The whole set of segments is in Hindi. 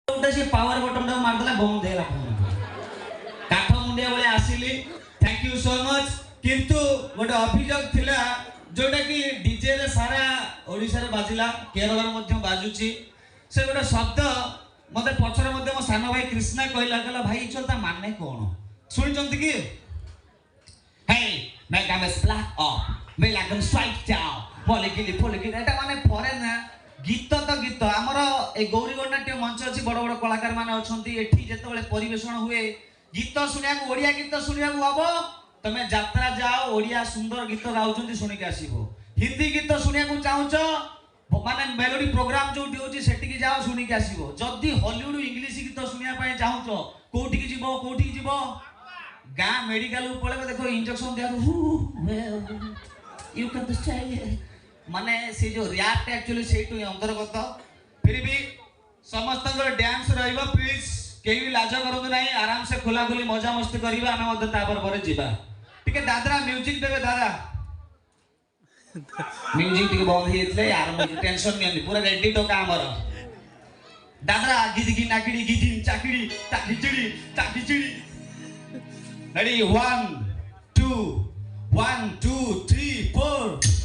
गोटे से पावर बटन टाक मारदेला बंद है काठ मुंडिया भाई आसिली थैंक यू सो मच किंतु गोटे अभियोग थिला जोटा कि डीजे रे सारा ओडिसा रे बाजिला केरल रे मध्य बाजुची से गोटे शब्द मते पछरे मध्य मो सानो भाई कृष्णा कहला कहला भाई चलता माने कोन सुनि जंती कि हे मैं गामेस ब्लैक ऑफ मैं लागन स्ट्राइक डाउन मोलेकिली एटा माने फॉरेन गीत तो गीत आमर ए गौरीगढ़ नाट्य मंच अच्छी बड़ बड़ कलाकार माने अछंती एठी जेतेबेले परिवेषण हुए गीत शुणिया ओडिया गीत शुणिया हम तमे यात्रा जाओ ओडिया सुंदर गीत गाउछंती सुनिक आसीबो हिंदी गीत शुणिया चाहूच माने मेलोडी प्रोग्राम जो होची सेठी की जाओ सुनिक आसीबो जदी हॉलीवुड इंग्लिश गीत शुणिया पय चाहूच कोठी की जीवो गाँ मेडिकल पळे देखो इंजेक्शन दिया यू कैन टू स्टे माने से जो रिएक्ट एक्चुअली सेटू अंतर्गत फिर भी समस्त डांस रहिबो प्लीज केही भी लाज करंतु नाही आराम से खुला खुली मजा मस्ती करिबा आमे मध्य तापर पर जीवा ठीक है दादा म्यूजिक देबे दादा म्यूजिक टिके बंद हेतले यार मुझे टेंशन नहीं पूरा रेडी टोका हमर दादा गिजी नाकिडी गिजी चाकिडी ताकिडी रेडी 1 2 1 2 3 4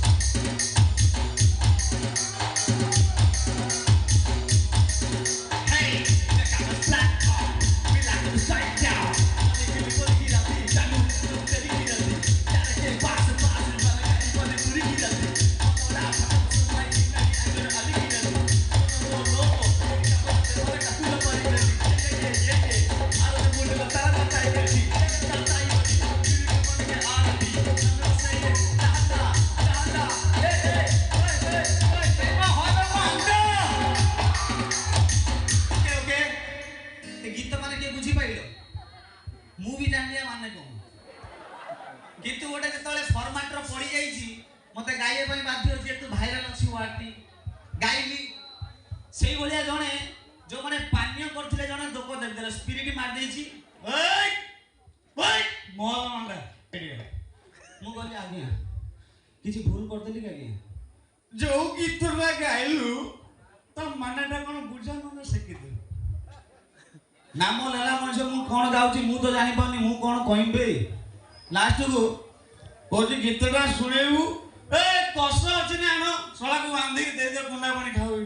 मत गाइबा बाध्य जेतु भाइराल अच्छी वार्टी गाइली से भलिया जने जो माने पानीय करथिले जने दोको दे देले स्पिरिट मार देछि ओय ओय मोर मंडा मु कहली आगे किछि भूल कर देली कागे जो गीत रे गाइलु त मानेटा कोन बुझा न सके दे नाम लेला मनुष्य मु कोन गाउछि मु तो जानि पानी मु कोन कहिबे लास्ट को ओजी गीतटा सुनेबु ए कष्ट अछि ना न सळा को बांधी दे दे कुंडा पानी खाऊ